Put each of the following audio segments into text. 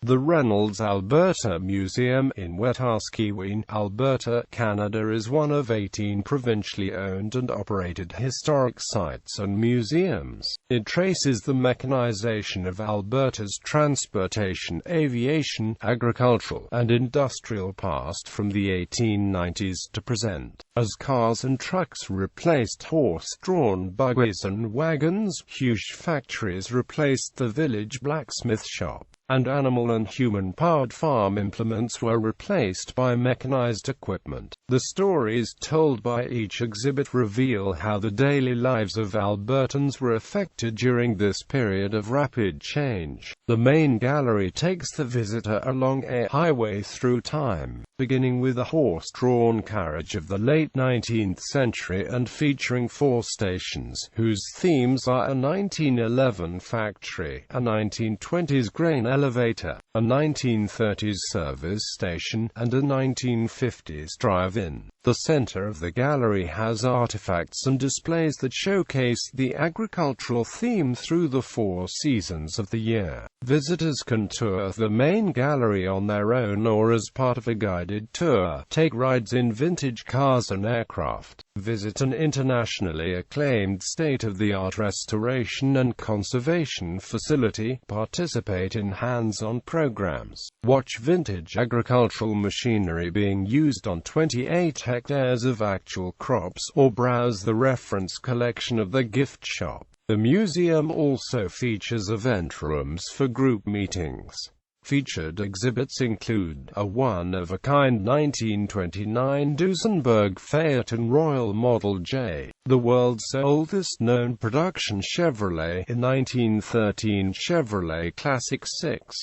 The Reynolds-Alberta Museum in Wetaskiwin, Alberta, Canada is one of 18 provincially owned and operated historic sites and museums. It traces the mechanization of Alberta's transportation, aviation, agricultural, and industrial past from the 1890s to present. As cars and trucks replaced horse-drawn buggies and wagons, huge factories replaced the village blacksmith shop, and animal and human-powered farm implements were replaced by mechanized equipment. The stories told by each exhibit reveal how the daily lives of Albertans were affected during this period of rapid change. The main gallery takes the visitor along a highway through time, beginning with a horse-drawn carriage of the late 19th century and featuring 4 stations, whose themes are a 1911 factory, a 1920s grain elevator, a 1930s service station, and a 1950s drive-in. The center of the gallery has artifacts and displays that showcase the agricultural theme through the 4 seasons of the year. Visitors can tour the main gallery on their own or as part of a guided tour, take rides in vintage cars and aircraft, visit an internationally acclaimed state-of-the-art restoration and conservation facility, participate in hands-on programs, watch vintage agricultural machinery being used on 28 hectares of actual crops, or browse the reference collection of the gift shop. The museum also features event rooms for group meetings. Featured exhibits include a one-of-a-kind 1929 Duesenberg Phaeton Royal Model J, the world's oldest known production Chevrolet, a 1913 Chevrolet Classic 6,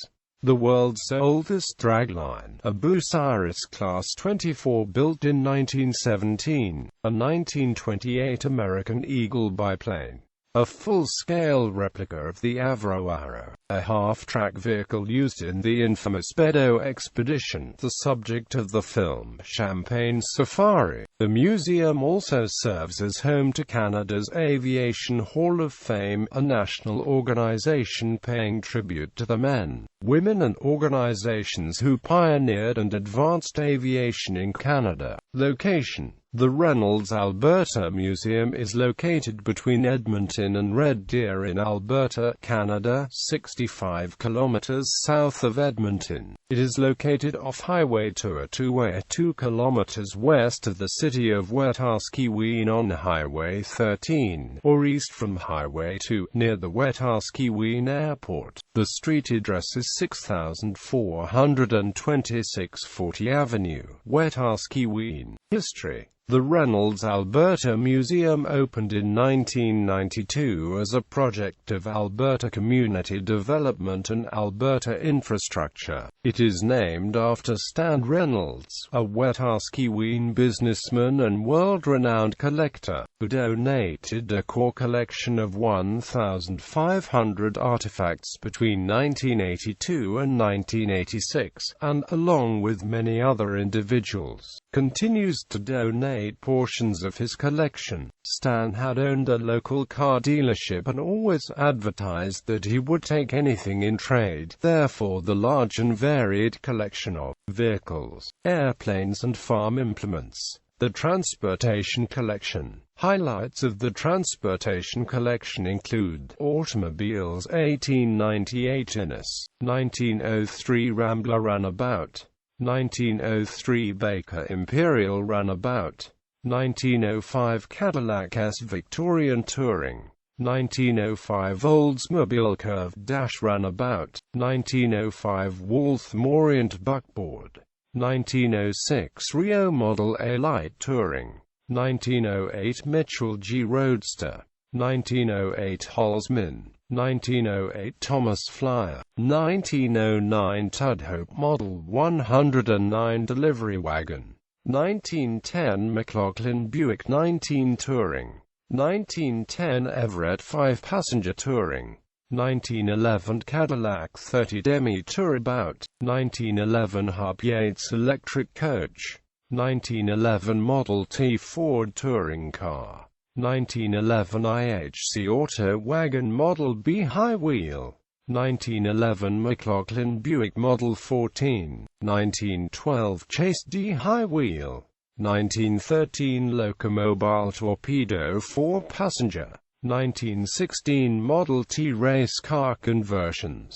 the world's oldest dragline, a Bucyrus Class 24 built in 1917, a 1928 American Eagle biplane, a full-scale replica of the Avro Arrow, a half-track vehicle used in the infamous Bedo expedition, the subject of the film Champagne Safari. The museum also serves as home to Canada's Aviation Hall of Fame, a national organization paying tribute to the men, women and organizations who pioneered and advanced aviation in Canada. Location: the Reynolds-Alberta Museum is located between Edmonton and Red Deer in Alberta, Canada, 65 kilometers south of Edmonton. It is located off Highway 202, 2 kilometers west of the city of Wetaskiwin on Highway 13, or east from Highway 2, near the Wetaskiwin Airport. The street address is 6426 40 Avenue, Wetaskiwin. History: the Reynolds-Alberta Museum opened in 1992 as a project of Alberta Community Development and Alberta Infrastructure. It is named after Stan Reynolds, a Wetaskiwin businessman and world-renowned collector, who donated a core collection of 1,500 artifacts between 1982 and 1986, and, along with many other individuals, continues to donate portions of his collection. Stan had owned a local car dealership and always advertised that he would take anything in trade. Therefore, the large and varied collection of vehicles, airplanes and farm implements. The Transportation Collection. Highlights of the Transportation Collection include automobiles: 1898 Innis, 1903 Rambler Runabout, 1903 Baker Imperial Runabout, 1905 Cadillac S Victorian Touring, 1905 Oldsmobile Curved Dash Runabout, 1905 Waltham Orient Buckboard, 1906 Rio Model A Light Touring, 1908 Mitchell G Roadster, 1908 Holzman, 1908 Thomas Flyer, 1909 Tudhope Model 109 Delivery Wagon, 1910 McLaughlin Buick 19 Touring, 1910 Everett 5-passenger Touring, 1911 Cadillac 30 Demi Tourabout, 1911 Harp Yates Electric Coach, 1911 Model T Ford Touring Car, 1911 IHC Auto Wagon Model B High Wheel, 1911 McLaughlin Buick Model 14, 1912 Chase D High Wheel, 1913 Locomobile Torpedo 4-passenger, 1916 Model T Race Car Conversions,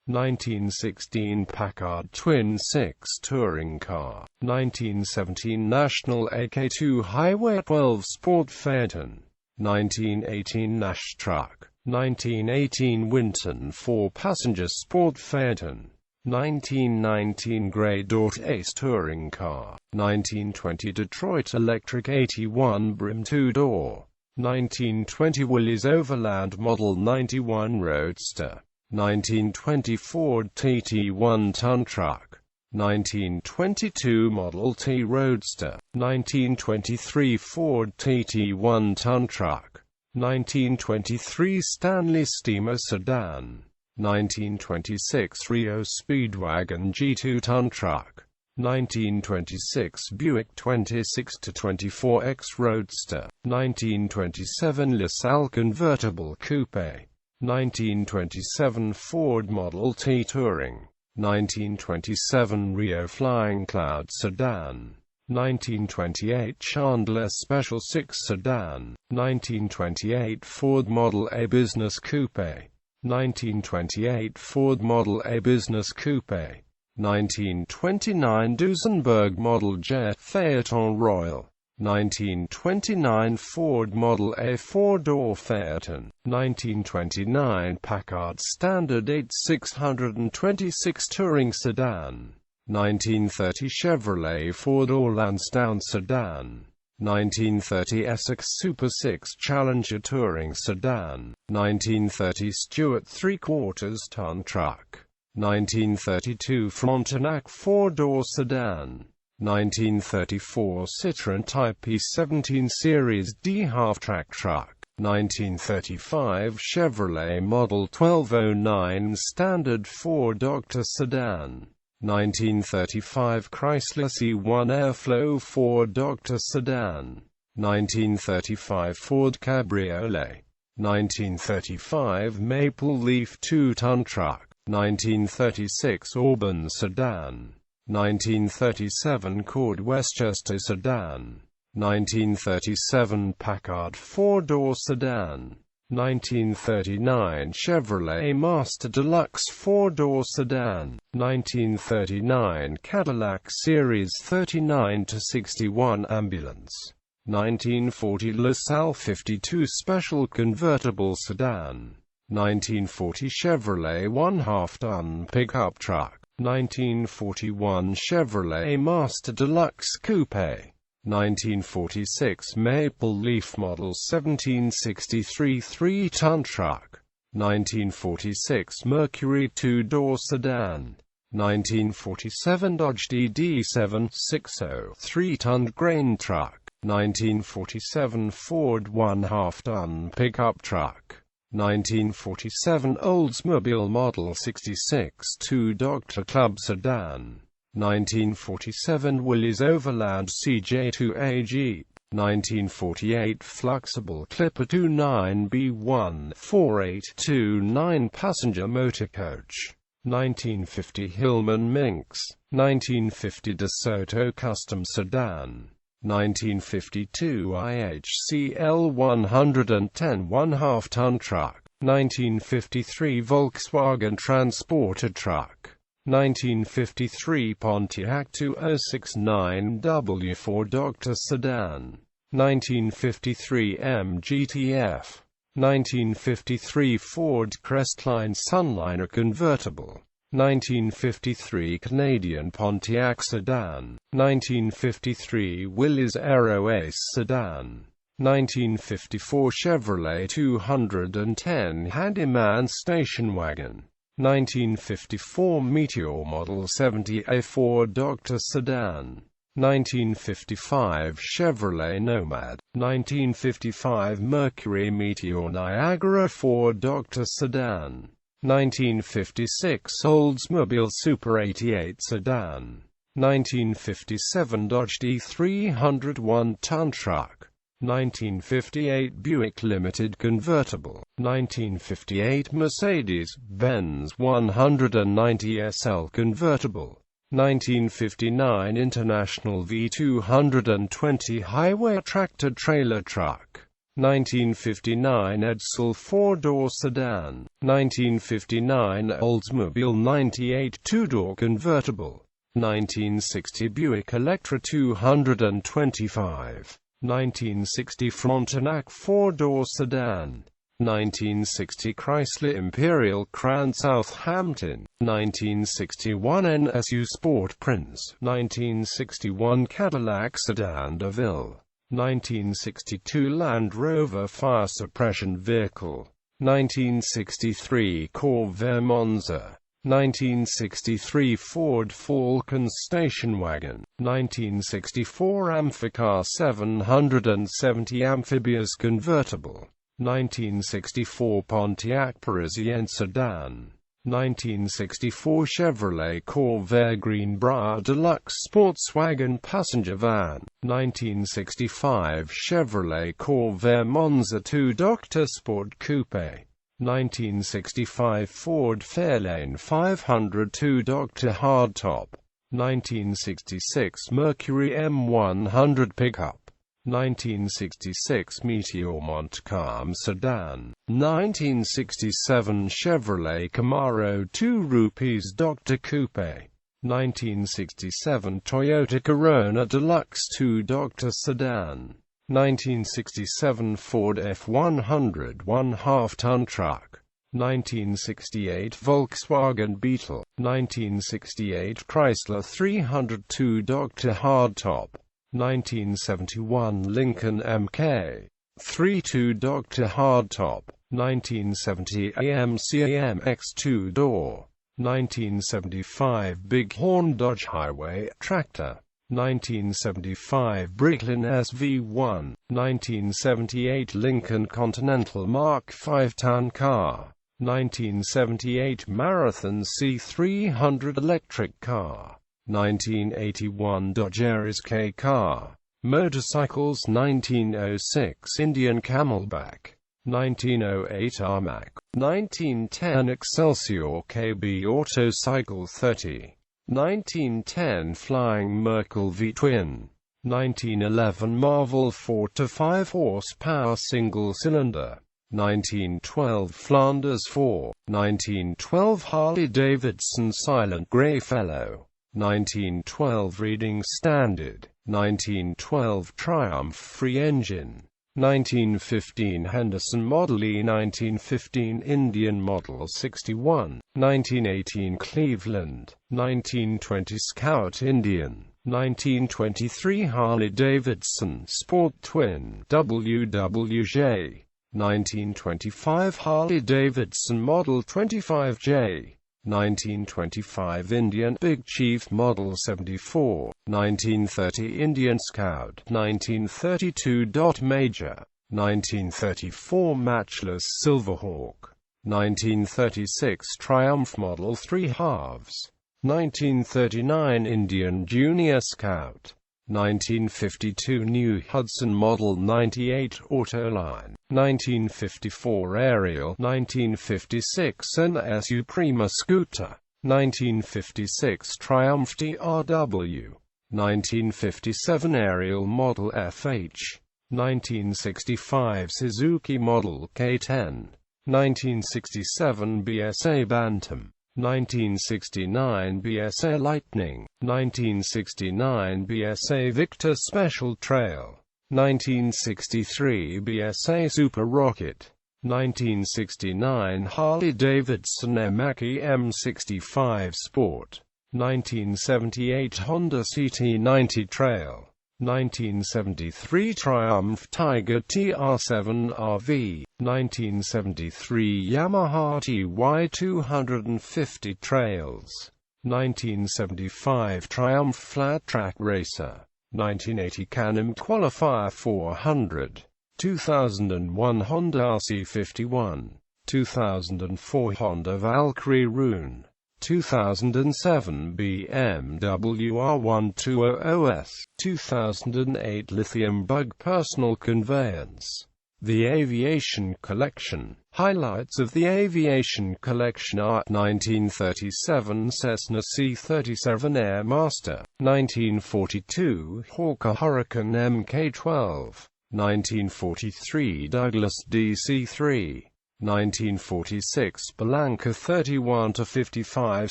1916 Packard Twin 6 Touring Car, 1917 National AK2 Highway 12 Sport Phaeton, 1918 Nash Truck, 1918 Winton 4-passenger Sport Phaeton, 1919 Grey Dot Ace Touring Car, 1920 Detroit Electric 81 Brim 2-door, 1920 Willys Overland Model 91 Roadster, 1920 Ford TT 1-ton truck, 1922 Model T Roadster, 1923 Ford TT 1-ton truck, 1923 Stanley Steamer Sedan, 1926 Rio Speedwagon G2-ton truck, 1926 Buick 26-24X Roadster, 1927 LaSalle Convertible Coupe, 1927 Ford Model T Touring, 1927 Rio Flying Cloud Sedan, 1928 Chandler Special 6 Sedan, 1928 Ford Model A Business Coupe, 1928 Ford Model A Business Coupe, 1929 Duesenberg Model Jet Phaeton Royal, 1929 Ford Model A 4-door Phaeton, 1929 Packard Standard 8 626 Touring Sedan, 1930 Chevrolet Four-door Lansdowne Sedan, 1930 Essex Super 6 Challenger Touring Sedan, 1930 Stewart 3/4-ton truck, 1932 Frontenac 4-door Sedan, 1934 Citroën Type E17 Series D half-track truck, 1935 Chevrolet Model 1209 Standard 4-Doctor Sedan, 1935 Chrysler C1 Airflow 4-Doctor Sedan, 1935 Ford Cabriolet, 1935 Maple Leaf 2-ton truck, 1936 Auburn Sedan, 1937 Cord Westchester Sedan, 1937 Packard 4-door Sedan, 1939 Chevrolet Master Deluxe 4-door Sedan, 1939 Cadillac Series 39-61 Ambulance, 1940 LaSalle 52 Special Convertible Sedan, 1940 Chevrolet 1/2-ton pickup truck, 1941 Chevrolet Master Deluxe Coupe, 1946 Maple Leaf Model 1763 3-ton truck, 1946 Mercury 2-door Sedan, 1947 Dodge DD7 60 3-ton grain truck, 1947 Ford 1/2-ton pickup truck, 1947 Oldsmobile Model 66 2-Doctor Club Sedan, 1947 Willys Overland CJ2A Jeep, 1948 Fluxible Clipper 29B1 4829 9-passenger motorcoach, 1950 Hillman Minx, 1950 DeSoto Custom Sedan, 1952 IHCL 110 1/2-ton truck, 1953 Volkswagen Transporter truck, 1953 Pontiac 2069W 4-Doctor Sedan, 1953 MGTF, 1953 Ford Crestline Sunliner Convertible, 1953 Canadian Pontiac Sedan, 1953 Willys Aero Ace Sedan, 1954 Chevrolet 210 Handyman Station Wagon, 1954 Meteor Model 70A 4-Doctor Sedan, 1955 Chevrolet Nomad, 1955 Mercury Meteor Niagara 4-Doctor Sedan, 1956 Oldsmobile Super 88 Sedan, 1957 Dodge D300 1-ton truck, 1958 Buick Limited convertible, 1958 Mercedes-Benz 190 SL convertible, 1959 International V220 highway tractor-trailer truck, 1959 Edsel 4-door sedan, 1959 Oldsmobile 98 two-door convertible, 1960 Buick Electra 225, 1960 Frontenac 4-door sedan, 1960 Chrysler Imperial Crown Southampton, 1961 NSU Sport Prince, 1961 Cadillac Sedan DeVille, 1962 Land Rover Fire Suppression Vehicle, 1963 Corvair Monza, 1963 Ford Falcon Station Wagon, 1964 Amphicar 770 Amphibious Convertible, 1964 Pontiac Parisienne Sedan, 1964 Chevrolet Corvair Greenbrier Deluxe Sportswagon Passenger Van, 1965 Chevrolet Corvair Monza 2 Dr. Sport Coupe, 1965 Ford Fairlane 500 2 Dr. Hardtop, 1966 Mercury M100 Pickup, 1966 Meteor Montcalm Sedan, 1967 Chevrolet Camaro 2 Rupees Dr. Coupe, 1967 Toyota Corona Deluxe 2 Dr. Sedan, 1967 Ford F100 1/2-ton truck, 1968 Volkswagen Beetle, 1968 Chrysler 302 Dr. Hardtop, 1971 Lincoln MK.32 Dr. Hardtop, 1970 AMC AMX 2-door, 1975 Bighorn Dodge Highway Tractor, 1975 Bricklin SV1, 1978 Lincoln Continental Mark 5-ton car, 1978 Marathon C300 electric car, 1981 Dodge Aries K car. Motorcycles 1906 Indian Camelback, 1908 Armac, 1910 Excelsior KB Autocycle 30, 1910 Flying Merkel V-Twin, 1911 Marvel 4 to 5 horsepower single-cylinder, 1912 Flanders 4, 1912 Harley-Davidson Silent Grey Fellow, 1912 Reading Standard, 1912 Triumph Free Engine, 1915 Henderson Model E, 1915 Indian Model 61, 1918 Cleveland, 1920 Scout Indian, 1923 Harley-Davidson Sport Twin WWJ, 1925 Harley-Davidson Model 25J, 1925 Indian Big Chief Model 74, 1930 Indian Scout, 1932 Dot Major, 1934 Matchless Silverhawk, 1936 Triumph Model 3 halves, 1939 Indian Junior Scout, 1952 New Hudson Model 98 Autoline, 1954 Ariel, 1956 NSU Prima Scooter, 1956 Triumph TRW, 1957 Ariel Model FH, 1965 Suzuki Model K10, 1967 BSA Bantam, 1969 BSA Lightning, 1969 BSA Victor Special Trail, 1963 BSA Super Rocket, 1969 Harley-Davidson Mach-E M65 Sport, 1978 Honda CT90 Trail, 1973 Triumph Tiger TR7 RV, 1973 Yamaha TY250 Trails, 1975 Triumph Flat Track Racer, 1980 Can-Am Qualifier 400, 2001 Honda RC51, 2004 Honda Valkyrie Rune, 2007 BMW R1200S, 2008 Lithium Bug Personal Conveyance. The Aviation Collection. Highlights of the Aviation Collection are 1937 Cessna C-37 Airmaster, 1942 Hawker Hurricane Mk-12, 1943 Douglas DC-3, 1946 Belanca 31-55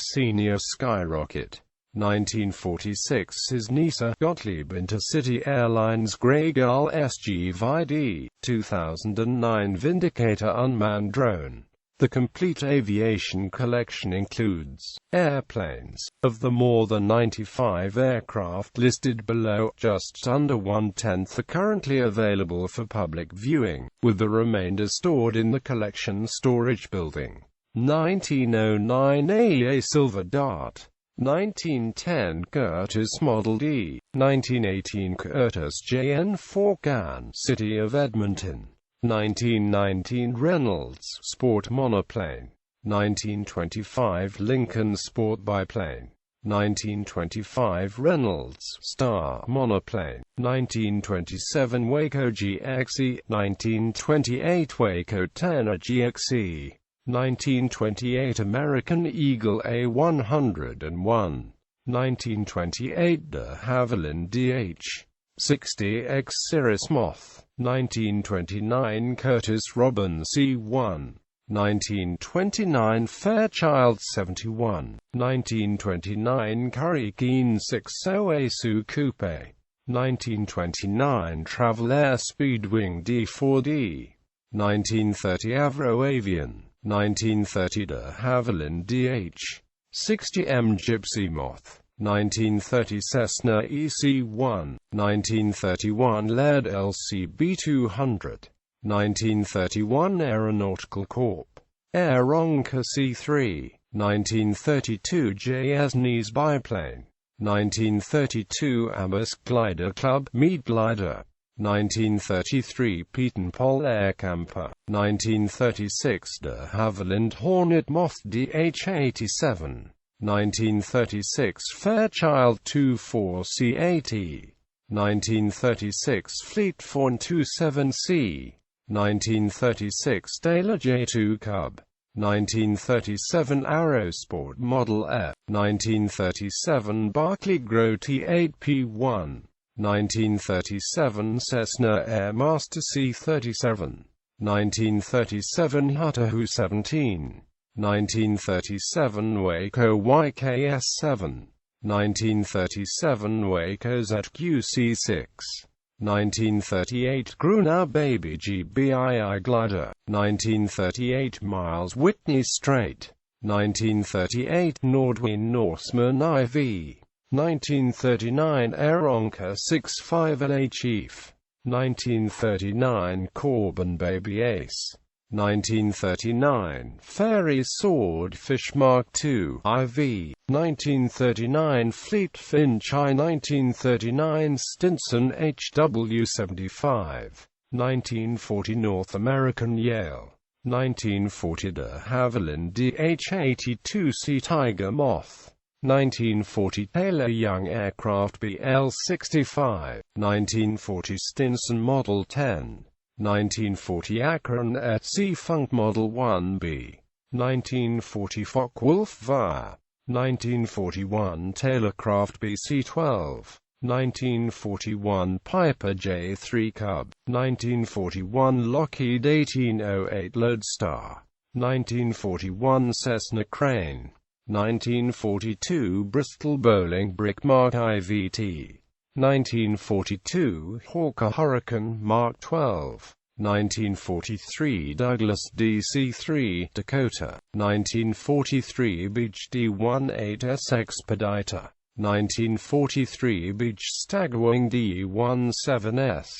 Senior Skyrocket, 1946 Isnisa Gottlieb Intercity Airlines Grey Gull SG-VD, 2009 Vindicator Unmanned Drone. The complete aviation collection includes airplanes. Of the more than 95 aircraft listed below, just under 1/10 are currently available for public viewing, with the remainder stored in the collection storage building. 1909 AEA Silver Dart, 1910 Curtiss Model D, 1918 Curtiss JN4 Can City of Edmonton, 1919 Reynolds Sport Monoplane, 1925 Lincoln Sport Biplane, 1925 Reynolds Star Monoplane, 1927 Waco GXE, 1928 Waco Tanner GXE, 1928 American Eagle A101, 1928 de Havilland DH-60X Cirrus Moth, 1929 Curtiss Robin C1, 1929 Fairchild 71, 1929 Currie Keen 60 Asu Coupe, 1929 Travel Air Speedwing D4D, 1930 Avro Avian, 1930 de Havilland DH-60M Gypsy Moth, 1930 Cessna EC-1, 1931 Laird LCB-200, 1931 Aeronautical Corp. Aeronca C-3, 1932 J. Biplane, 1932 Abbas Glider Club Mead Glider, 1933 Pietenpol Air Camper, 1936 de Havilland Hornet Moth DH-87, 1936 Fairchild 24C-80, 1936 Fleet Fawn 27C, 1936 Taylor J2 Cub, 1937 Aerosport Model F, 1937 Barclay Gros T8P1, 1937 Cessna Airmaster C-37, 1937 Hutahu 17, 1937 Waco YKS-7, 1937 Waco ZQC-6, 1938 Gruner Baby GBII Glider, 1938 Miles Whitney Strait, 1938 Nordwin Norseman IV, 1939 Aeronca 65LA Chief, 1939 Corbin Baby Ace, 1939 Fairy Swordfish Mark II IV, 1939 Fleet Finch I, 1939 Stinson HW75, 1940 North American Yale, 1940 de Havilland DH-82C Tiger Moth, 1940 Taylor Young Aircraft BL-65, 1940 Stinson Model 10, 1940 Akron at Sea Funk Model 1B, 1940 Focke-Wulf Vire, 1941 Taylorcraft BC-12, 1941 Piper J3 Cub, 1941 Lockheed 1808 Lodestar, 1941 Cessna Crane, 1942 Bristol Bowling Brick Mark IVT, 1942 Hawker Hurricane Mark 12, 1943 Douglas DC-3 Dakota, 1943 Beech D-18S Expediter, 1943 Beech Stagwing D-17S,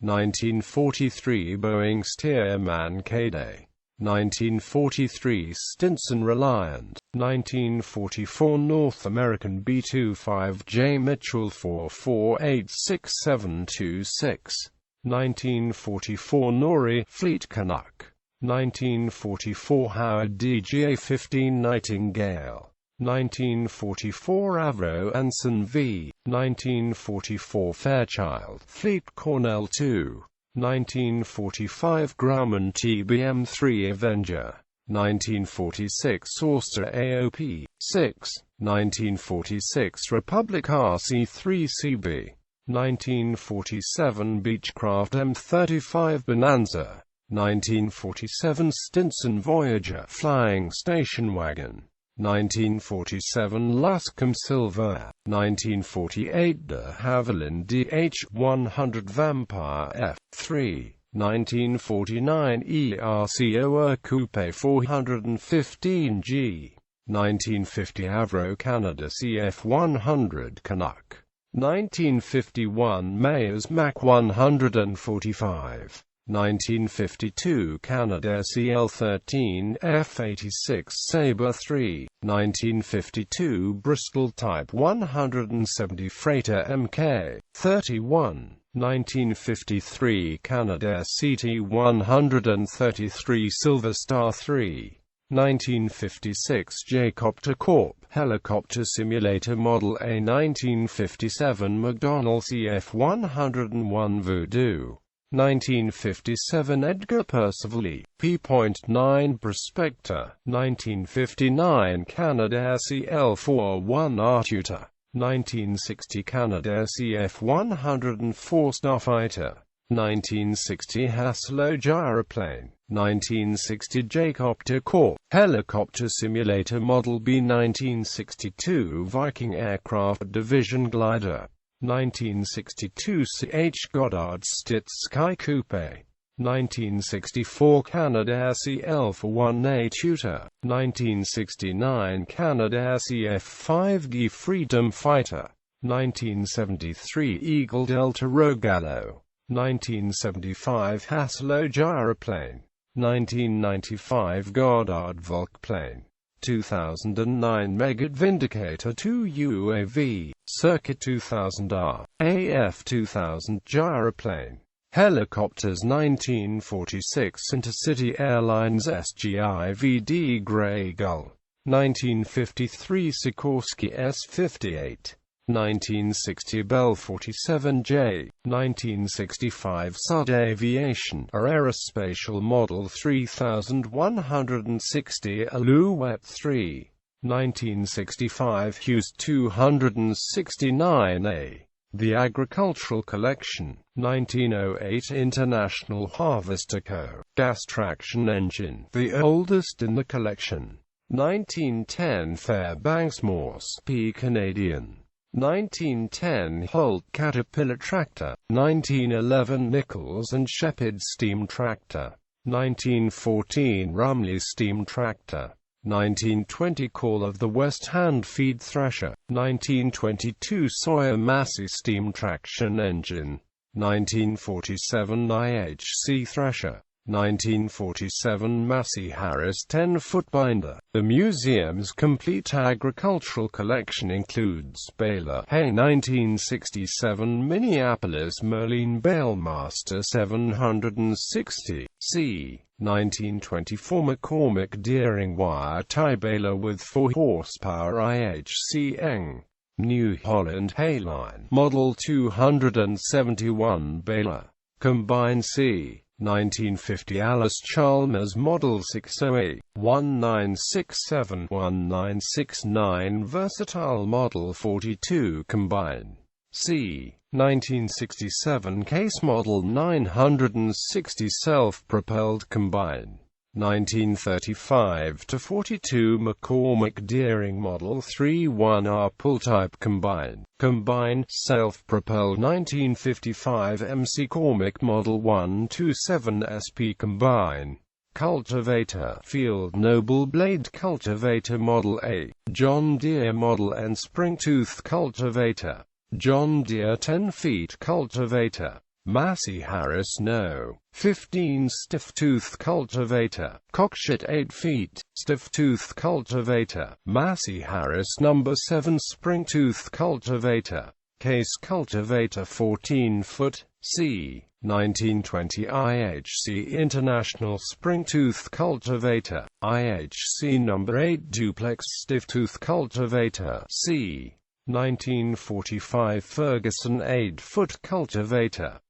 1943 Boeing Stearman K-Day, 1943 Stinson Reliant, 1944 North American B-25J Mitchell 44866726, 1944 Nori Fleet Canuck, 1944 Howard DGA-15 Nightingale, 1944 Avro Anson v. 1944 Fairchild Fleet Cornell 2. 1945 Grumman TBM-3 Avenger. 1946 Auster AOP 6. 1946 Republic RC-3CB. 1947 Beechcraft M35 Bonanza. 1947 Stinson Voyager Flying Station Wagon. 1947 Luscombe Silver. 1948 de Havilland DH-100 Vampire F3. 1949 ERCOA Coupe 415G. 1950 Avro Canada CF-100 Canuck. 1951 Mayors Mac 145. 1952 Canadair CL-13 F-86 Sabre 3. 1952 Bristol Type 170 Freighter Mk-31. 1953 Canadair CT-133 Silver Star 3. 1956 J-Copter Corp. Helicopter Simulator Model A. 1957 McDonnell CF-101 Voodoo. 1957 Edgar Percival EP.9 Prospector. 1959 Canadair CL-41 Artuta. 1960 Canadair CF-104 Starfighter. 1960 Haslo Gyroplane. 1960 J-Copter Corp. Helicopter Simulator Model B. 1962 Viking Aircraft Division Glider. 1962 C.H. Goddard Stitz Sky Coupe. 1964 Canadair CL-41A Tutor. 1969 Canadair CF-5D Freedom Fighter. 1973 Eagle Delta Rogallo. 1975 Haslo Gyroplane. 1995 Goddard Volkplane. 2009 Megget Vindicator 2 UAV, Circuit 2000R, AF-2000 Gyroplane. Helicopters 1946 Intercity Airlines SGIVD Grey Gull. 1953 Sikorsky S-58. 1960 Bell 47J. 1965 SUD Aviation Aerospatial Model 3160 Alouette 3. 1965 Hughes 269A. The Agricultural Collection. 1908 International Harvester Co. Gas traction engine, the oldest in the collection. 1910 Fairbanks Morse P. Canadian. 1910 Holt Caterpillar Tractor. 1911 Nichols and Shepard Steam Tractor. 1914 Rumley Steam Tractor. 1920 Call of the West Hand Feed Thresher. 1922 Sawyer Massey Steam Traction Engine. 1947 IHC Thresher. 1947 Massey Harris 10-foot binder. The museum's complete agricultural collection includes Baylor Hay 1967 Minneapolis Merlin Balemaster 760 C. 1924 McCormick Deering Wire Tie Baler with 4 horsepower IHC Eng. New Holland Hayline Model 271 Baler. Combine C. 1950 Alice Chalmers Model 608, 1967-1969 Versatile Model 42 Combine. C. 1967 Case Model 960 Self-Propelled Combine. 1935-42 McCormick Deering Model 31R Pull-Type Combine. Combine, Self-Propelled 1955 MC Cormick Model 127 SP Combine. Cultivator, Field Noble Blade Cultivator Model A, John Deere Model N Spring-Tooth Cultivator, John Deere 10 feet Cultivator. Massey Harris No. 15 Stiff-Tooth Cultivator, Cockshutt 8 feet, Stiff-Tooth Cultivator, Massey Harris No. 7 Spring-Tooth Cultivator, Case Cultivator 14 foot, C. 1920 IHC International Spring Tooth Cultivator, IHC No. 8 Duplex Stiff Tooth Cultivator, C. 1945 Ferguson 8-foot cultivator,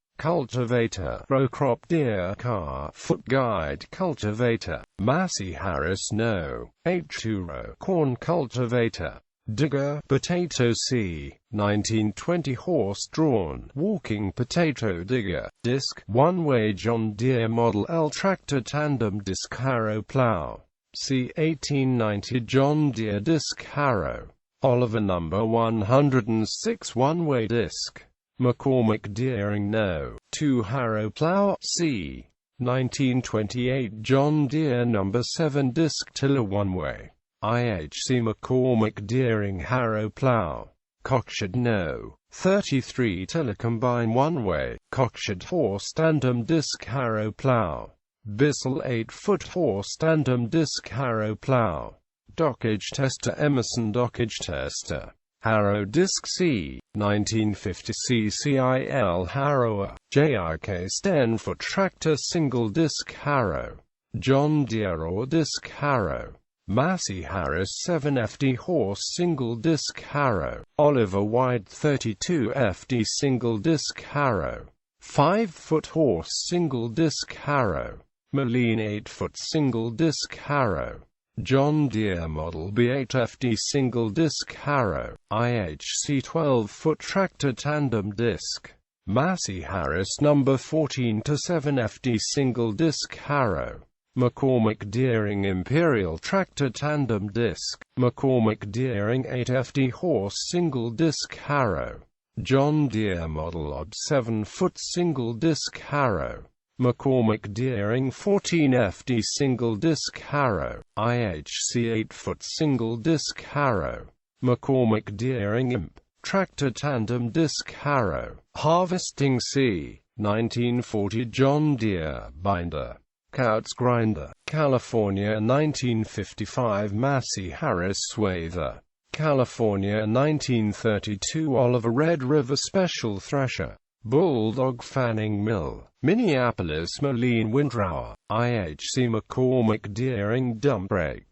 row crop deer car foot guide cultivator, Massey Harris No. 8 row corn cultivator, digger potato C. 1920 horse-drawn walking potato digger, disc one-way John Deere Model L tractor tandem disc harrow plow, C. 1890 John Deere disc harrow, Oliver No. 106 one-way disc, McCormick Deering No. 2 harrow plow, C. 1928 John Deere No. 7 disc tiller one-way, IHC McCormick Deering harrow plow, Cockshed No. 33 tiller combine one-way, Cockshed horse tandem disc harrow plow, Bissell 8-foot horse tandem disc harrow plow, Dockage tester Emerson Dockage tester, harrow disc C. 1950 CCIL harrower, JIK 10-foot tractor single disc harrow, John Deere or disc harrow, Massey Harris 7FD horse single disc harrow, Oliver White 32 FD single disc harrow, 5-foot horse single disc harrow, Moline 8-foot single disc harrow, John Deere Model B8 FD single disc harrow, IHC 12-foot tractor tandem disc, Massey Harris No. 14-7 FD single disc harrow, McCormick Deering Imperial tractor tandem disc, McCormick Deering 8 FD horse single disc harrow, John Deere Model OB 7-foot single disc harrow, McCormick Deering 14 FD single disc harrow, IHC 8-foot single disc harrow, McCormick Deering Imp tractor tandem disc harrow, harvesting C. 1940 John Deere binder, Couts grinder, California 1955 Massey Harris swather, California 1932 Oliver Red River Special thresher, Bulldog fanning mill, Minneapolis Moline windrower, IHC McCormick Deering dump brake,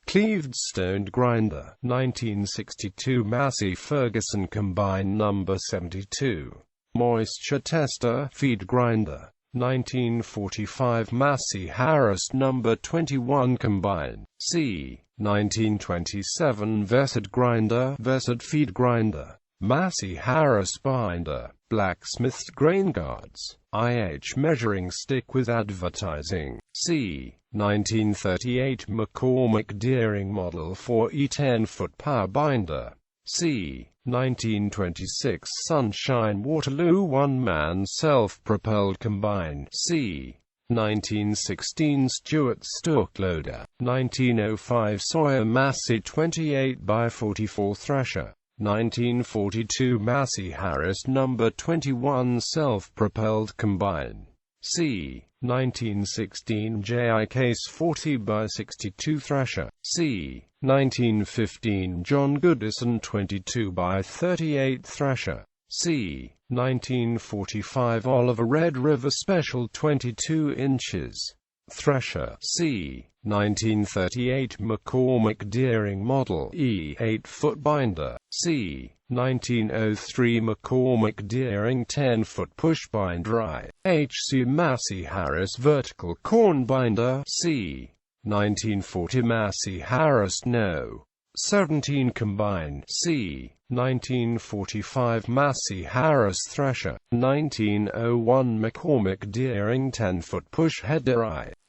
cleaved stoned grinder, 1962 Massey Ferguson combine No. 72, moisture tester feed grinder, 1945 Massey Harris No. 21 combine, C. 1927 Vested grinder, Vested feed grinder, Massey Harris binder, blacksmith grain guards, IH measuring stick with advertising, C. 1938 McCormick Deering Model 4E 10-foot power binder, C. 1926 Sunshine Waterloo one-man self-propelled combine, C. 1916 Stewart stalk loader, 1905 Sawyer Massey 28x44 thresher, 1942 Massey Harris No. 21 self-propelled combine, C. 1916 JI Case 40x62 thresher, C. 1915 John Goodison 22x38 thresher, C. 1945 Oliver Red River Special 22 inches thresher, C. 1938 McCormick Deering Model E 8-foot binder, C. 1903 McCormick Deering 10-foot push binder IHC Massey Harris vertical corn binder, C. 1940 Massey Harris No. 17 combine, C. 1945 Massey Harris thresher, 1901 McCormick Deering 10-foot push header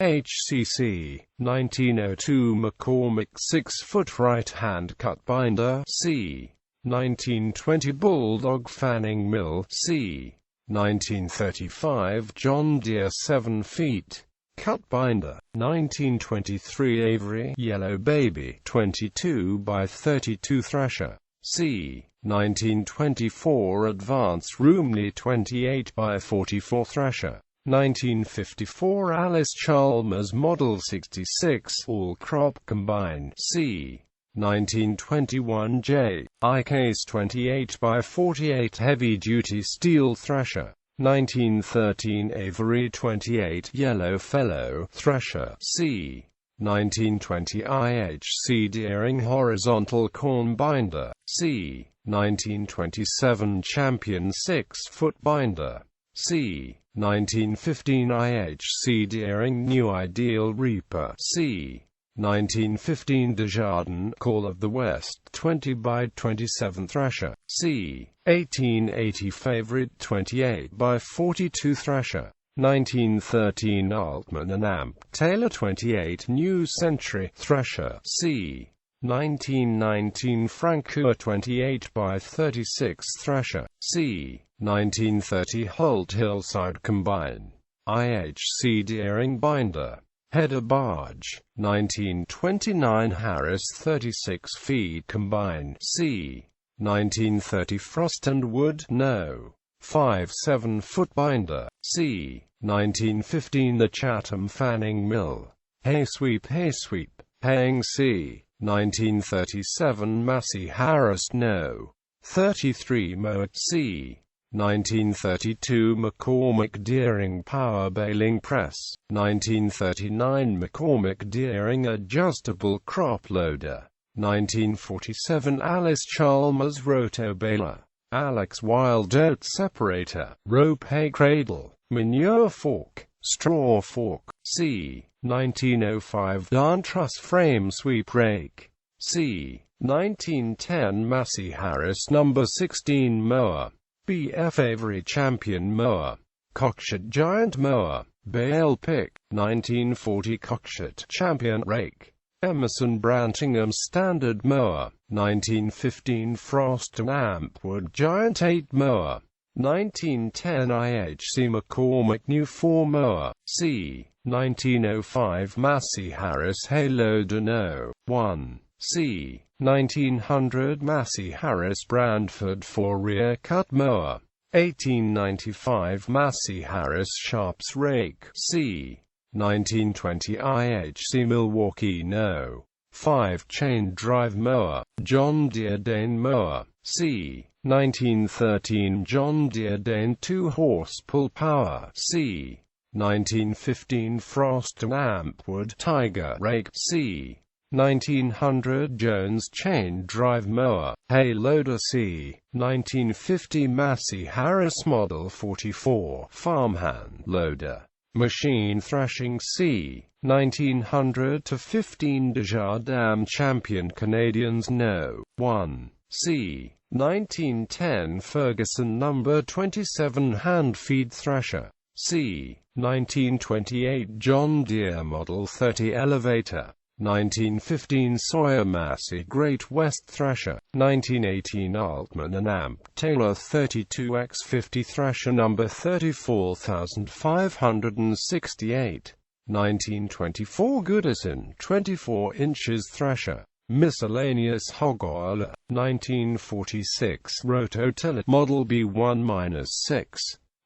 IHCC, 1902 McCormick 6-foot right-hand cut binder, C. 1920 Bulldog fanning mill, C. 1935 John Deere 7 feet cut binder, 1923 Avery Yellow Baby 22x32 thresher, C. 1924 Advanced Roomley 28x44 thresher, 1954 Alice Chalmers Model 66 all crop combine, C. 1921 J. I Case 28x48 heavy-duty steel thresher, 1913 Avery 28 Yellow Fellow Thresher, C. 1920 IHC Deering Horizontal Corn Binder, C. 1927 Champion 6-foot Binder, C. 1915 IHC Deering New Ideal Reaper, C. 1915 Desjardins Call of the West 20 by 27 Thresher, C. 1880 Favorite 28 by 42 Thresher, 1913 Altman and Amp Taylor 28 New Century Thresher, C. 1919 Francoeur 28 by 36 Thresher, C. 1930 Holt Hillside Combine, IHC Deering Binder, Header Barge, 1929 Harris 36 feet Combine, C. 1930 Frost and Wood No. 5 7-foot Binder, C. 1915 The Chatham Fanning Mill, Hay Sweep, Haying, C. 1937 Massey Harris No. 33 Mowat, C. 1932 McCormick Deering Power Baling Press, 1939 McCormick Deering Adjustable Crop Loader, 1947 Alice Chalmers Roto Baler, Alex Wild Oat Separator, Rope Hay Cradle, Manure Fork, Straw Fork, C. 1905 Darn Truss Frame Sweep Rake, C. 1910 Massey Harris No. 16 Mower, B.F. Avery Champion Mower, Cockshutt Giant Mower, Bale Pick, 1940 Cockshutt Champion Rake, Emerson Brantingham Standard Mower, 1915 Frost and Ampwood Giant 8 Mower, 1910 IHC McCormick New 4 Mower, C. 1905 Massey Harris Hayloader No. 1, C. 1900 Massey Harris Brandford 4 Rear Cut Mower, 1895 Massey Harris Sharps Rake, C. 1920 IHC Milwaukee No. 5 Chain Drive Mower, John Deere Dane Mower, C. 1913 John Deere Dane 2-horse pull power, C. 1915 Frost and Ampwood Tiger Rake, C. 1900 Jones Chain Drive Mower, Hay Loader, C. 1950 Massey Harris Model 44 Farmhand Loader, Machine Thrashing, C. 1900 to 15 Desjardins Champion Canadians No. 1, C. 1910 Ferguson No. 27 Hand Feed Thrasher, C. 1928 John Deere Model 30 Elevator, 1915 Sawyer Massey Great West Thrasher, 1918 Altman and Amp Taylor 32x50 Thrasher No. 34568, 1924 Goodison 24 inches Thrasher, Miscellaneous Hog Oiler, 1946 Rototillet Model B1-6,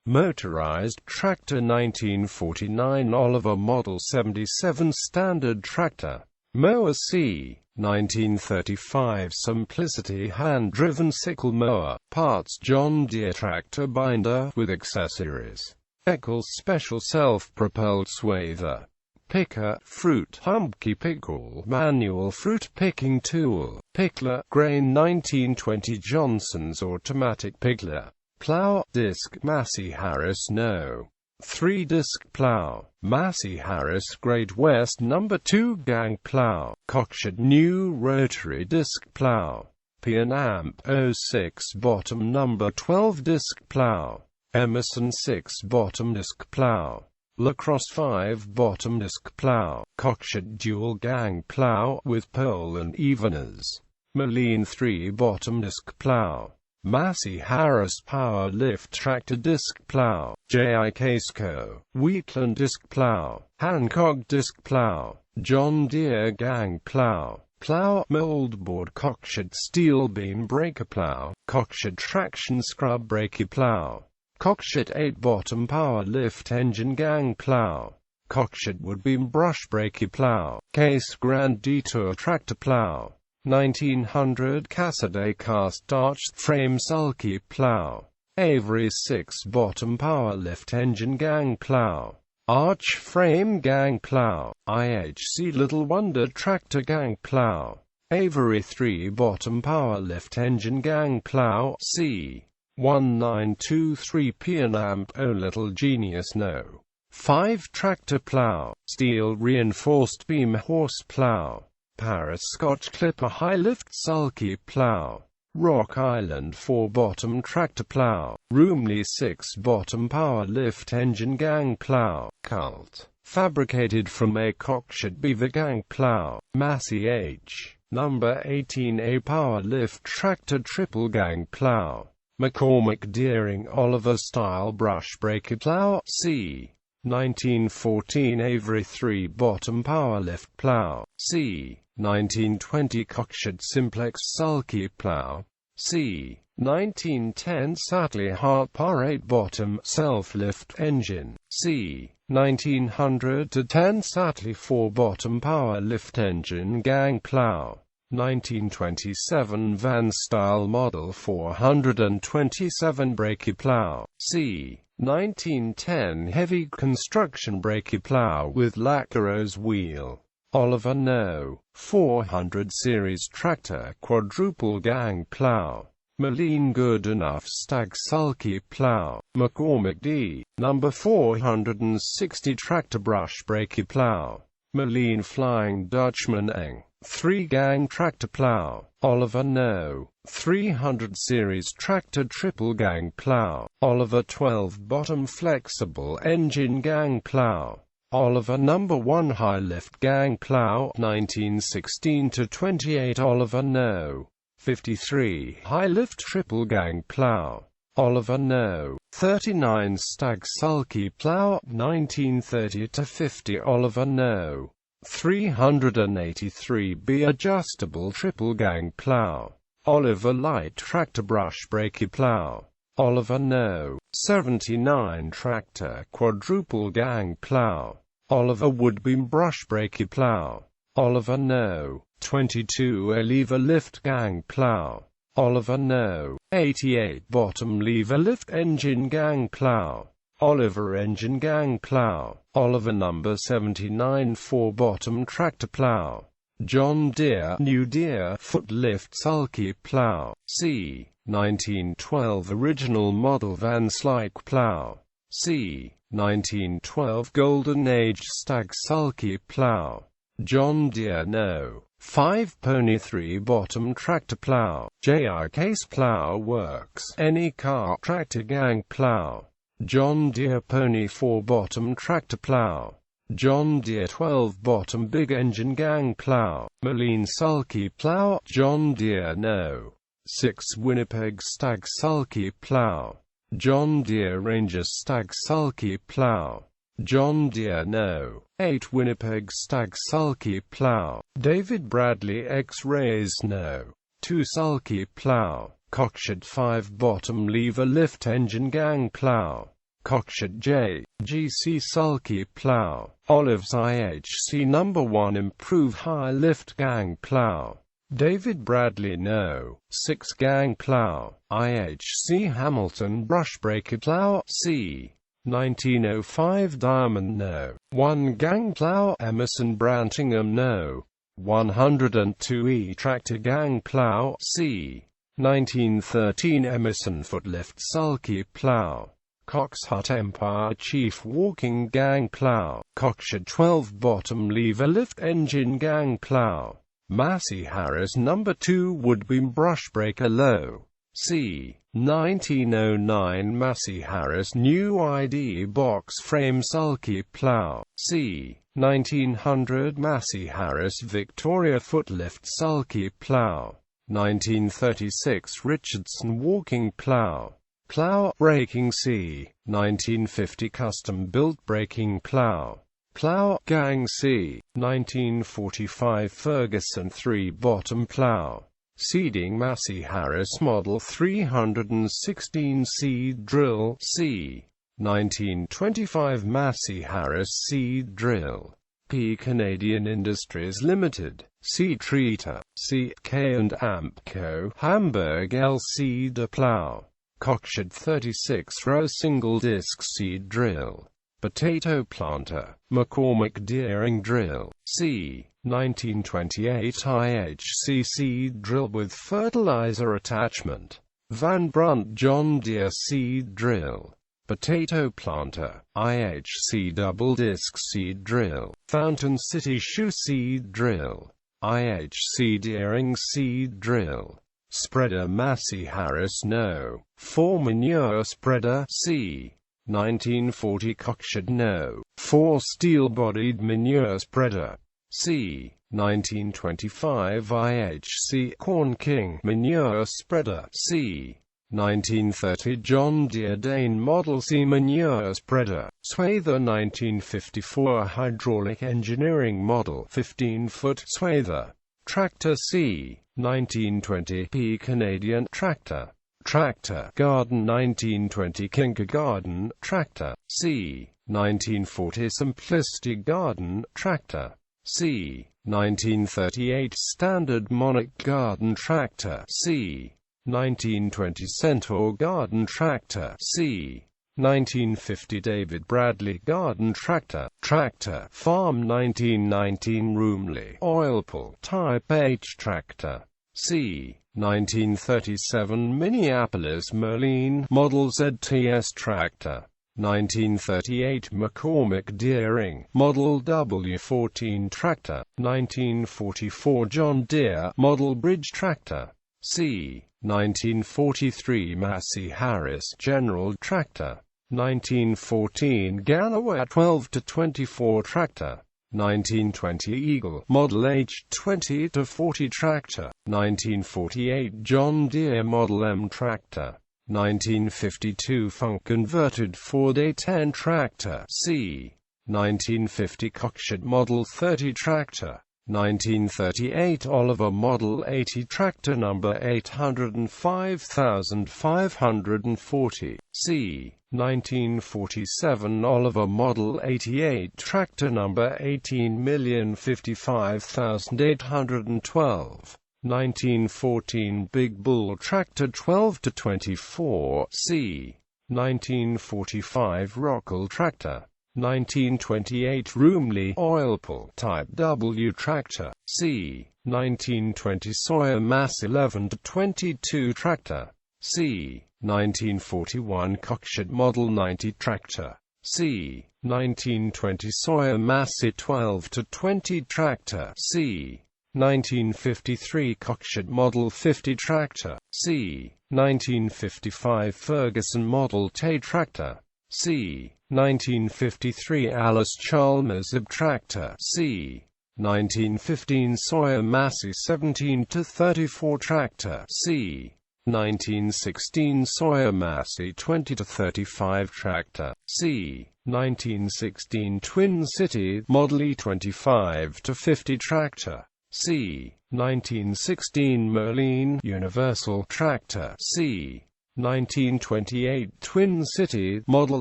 Motorized Tractor 1949 Oliver Model 77 Standard Tractor, Mower, C. 1935 Simplicity Hand-Driven Sickle Mower, Parts John Deere Tractor Binder with Accessories, Eccles Special Self-Propelled Swather, Picker, Fruit Humpkey Pickle Manual Fruit Picking Tool, Pickler, Grain 1920 Johnson's Automatic Pickler, Plow, Disc Massey Harris No. 3 Disc Plow, Massey Harris Great West No. 2 Gang Plow, Cockshutt New Rotary Disc Plow, P&Amp 06 Bottom No. 12 Disc Plow, Emerson 6 Bottom Disc Plow, Lacrosse 5 Bottom Disc Plow, Cockshutt Dual Gang Plow with Pole and Eveners, Moline 3 Bottom Disc Plow, Massey Harris Power Lift Tractor Disc Plow, J.I. Casco, Wheatland Disc Plow, Hancock Disc Plow, John Deere Gang Plow, Plow, Moldboard Cockshutt Steel Beam Breaker Plow, Cockshutt Traction Scrub Breaker Plow, Cockshutt 8 Bottom Power Lift Engine Gang Plow, Cockshutt Woodbeam Brush Breaker Plow, Case Grand Detour Tractor Plow, 1900 Cassaday Cast Arch Frame Sulky Plow, Avery 6 bottom power lift engine gang plow. Arch frame gang plow. IHC Little Wonder tractor gang plow. Avery 3 bottom power lift engine gang plow. C 1923P and amp. Oh Little Genius No. 5 tractor plow. Steel reinforced beam horse plow. Paris Scotch Clipper high lift sulky plow. Rock Island 4 bottom tractor plow. Roomley 6 bottom power lift engine gang plow. Cult. Fabricated from a Cockshed Beaver gang plow. Massey H. Number 18A power lift tractor triple gang plow. McCormick Deering Oliver style brush breaker plow. C 1914 Avery 3 bottom power lift plow. C 1920 Cockshed Simplex sulky plow. C 1910 Satley Hart Par 8 bottom self-lift engine. C 1900 to 10 Satley 4 bottom power lift engine gang plow. 1927 Van style model 427 brake plow. C 1910 heavy construction brake plow with Lacquerose wheel. Oliver No. 400 series tractor quadruple gang plow. Moline Goodenough Stag sulky plow. McCormick D. Number 460 tractor brush brake plow. Moline Flying Dutchman Eng. 3 gang tractor plow. Oliver No. 300 series tractor triple gang plow. Oliver 12 bottom flexible engine gang plow. Oliver number 1 high lift gang plow 1916 to 28. Oliver No. 53 high lift triple gang plow. Oliver No. 39 stag sulky plow 1930 to 50. Oliver No. 383B adjustable triple gang plow. Oliver light tractor brush brake plow. Oliver No. 79 tractor quadruple gang plow. Oliver woodbeam brush brake plow. Oliver No. 22 a lever lift gang plow. Oliver No. 88 bottom lever lift engine gang plow. Oliver engine gang plow. Oliver number 79 4 bottom tractor plow. John Deere New Deere foot lift sulky plow. C 1912 original model Van Slyke plow. C 1912 Golden Age stag sulky plow. John Deere No. 5 Pony 3 bottom tractor plow. JR Case Plow Works any car tractor gang plow. John Deere Pony 4 bottom tractor plow. John Deere 12 bottom big engine gang plow. Moline sulky plow. John Deere No. 6 Winnipeg stag sulky plow. John Deere Ranger stag sulky plow. John Deere No. 8 Winnipeg stag sulky plow. David Bradley X-Rays No. 2 sulky plow. Cockshed 5 bottom lever lift engine gang plow. Cockshed J. GC sulky plow. Olives IHC number 1 improve high lift gang plow. David Bradley No. 6 gang plow. IHC Hamilton brush brake plow. C 1905 Diamond No. 1 gang plow. Emerson Brantingham No. 102E tractor gang plow. C 1913 Emerson footlift sulky plow. Cox Hut Empire Chief walking gang plow. Cockshed 12 bottom lever lift engine gang plow. Massey Harris number 2 woodbeam brush breaker low. C 1909 Massey Harris new ID box frame sulky plow. C 1900 Massey Harris Victoria footlift sulky plow. 1936 Richardson walking plow. Plow braking C 1950 custom built braking plow. Plow gang C 1945 Ferguson 3 bottom plow. Seeding Massey Harris model 316 seed drill C 1925 Massey Harris seed drill. P Canadian Industries Limited. C Treater. C K and Amp Co. Hamburg L Cedar plow. Cockshed 36-row single-disc seed drill. Potato planter. McCormick Deering drill. C. 1928 IHC seed drill with fertilizer attachment. Van Brunt John Deere seed drill. Potato planter. IHC double-disc seed drill. Fountain City shoe seed drill. IHC Deering seed drill. Spreader Massey Harris No. 4 manure spreader. C. 1940 Cockshed No. 4 steel-bodied manure spreader. C. 1925 IHC Corn King manure spreader. C. 1930 John Deere Dane Model C manure spreader. Swather 1954 Hydraulic Engineering Model 15-foot swather. Tractor C. 1920 P Canadian tractor. Tractor. Garden 1920 Kinker Garden tractor. C. 1940 Simplicity Garden tractor. C. 1938 Standard Monarch Garden tractor. C. 1920 Centaur Garden tractor. C. 1950 David Bradley Garden tractor. Tractor. Farm 1919 Roomley Oil Pull Type H tractor. C. 1937 Minneapolis Merlin Model ZTS tractor. 1938 McCormick Deering Model W14 tractor. 1944 John Deere Model Bridge tractor. C. 1943 Massey Harris General tractor. 1914 Galloway 12-24 tractor. 1920 Eagle Model H 20-40 tractor. 1948 John Deere Model M tractor. 1952 Funk converted Ford A10 tractor. C. 1950 Cockshed Model 30 tractor. 1938 Oliver Model 80 tractor number 805540. C. 1947 Oliver Model 88 tractor number 18055812. 1914 Big Bull tractor 12-24. C. 1945 Rockwell tractor. 1928 Roomley Oil Pull Type W tractor. C. 1920 Sawyer Mass 11-22 tractor. C. 1941 Cockshed Model 90 tractor. C. 1920 Sawyer Massey 12-20 tractor. C. 1953 Cockshed Model 50 tractor. C. 1955 Ferguson Model T tractor. C. 1953 Alice Chalmers Ib tractor. C. 1915 Sawyer Massey 17-34 tractor. C. 1916 Sawyer Massey 20-35 tractor. C. 1916 Twin City Model E 25-50 tractor. C. 1916 Merlin Universal tractor. C. 1928 Twin City Model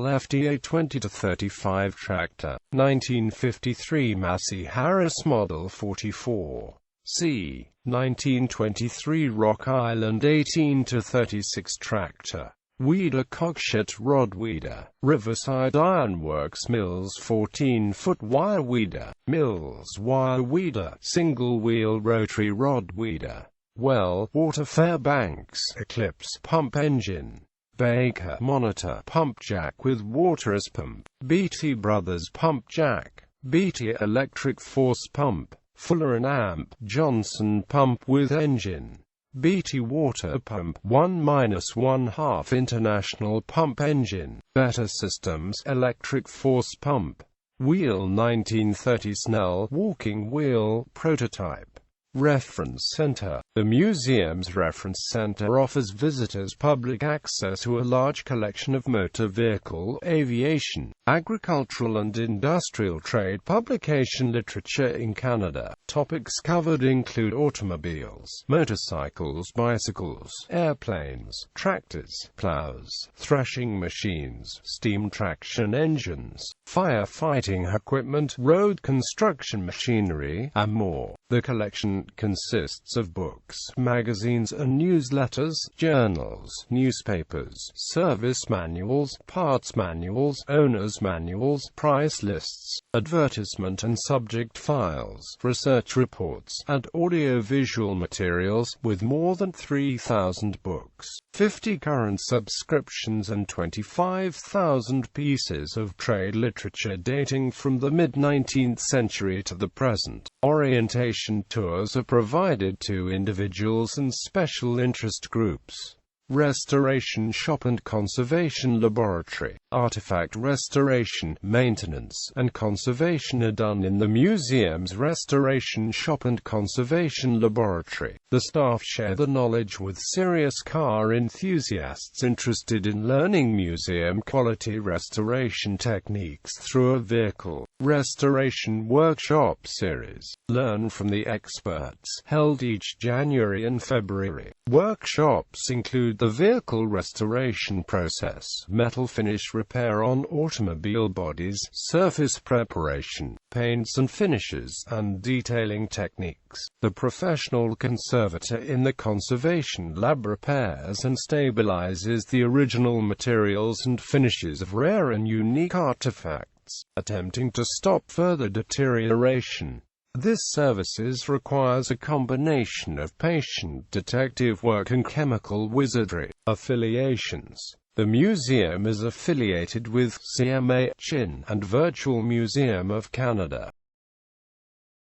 FDA 20-35 tractor. 1953 Massey Harris Model 44. C. 1923 Rock Island 18-36 tractor. Weeder Cockshed Rod Weeder. Riverside Ironworks Mills 14-foot wire weeder. Mills wire weeder. Single-wheel rotary rod weeder. Well Water Fairbanks Eclipse pump engine. Baker Monitor pump jack with water as pump. Beatty Brothers pump jack. Beatty Electric Force pump. Fuller and Amp Johnson pump with engine. Beatty Water Pump 1-1/2 International Pump Engine. Better Systems Electric Force Pump. Wheel 1930 Snell Walking Wheel Prototype. Reference Center. The museum's Reference Center offers visitors public access to a large collection of motor vehicle, aviation, Agricultural and industrial trade publication literature in Canada. Topics covered include automobiles, motorcycles, bicycles, airplanes, tractors, plows, threshing machines, steam traction engines, firefighting equipment, road construction machinery, and more. The collection consists of books, magazines and newsletters, journals, newspapers, service manuals, parts manuals, owner's manuals, price lists, advertisement and subject files, research reports, and audio-visual materials, with more than 3,000 books, 50 current subscriptions and 25,000 pieces of trade literature dating from the mid-19th century to the present. Orientation tours are provided to individuals and special interest groups. Restoration Shop and Conservation Laboratory. Artifact restoration, maintenance, and conservation are done in the museum's Restoration Shop and Conservation Laboratory. The staff share the knowledge with serious car enthusiasts interested in learning museum-quality restoration techniques through a vehicle restoration workshop series. Learn from the experts, held each January and February. Workshops include the vehicle restoration process, metal finish repair on automobile bodies, surface preparation, paints and finishes, and detailing techniques. The professional conservator in the conservation lab repairs and stabilizes the original materials and finishes of rare and unique artifacts, attempting to stop further deterioration. This services requires a combination of patient detective work and chemical wizardry. Affiliations. The museum is affiliated with CMA, Chin, and Virtual Museum of Canada.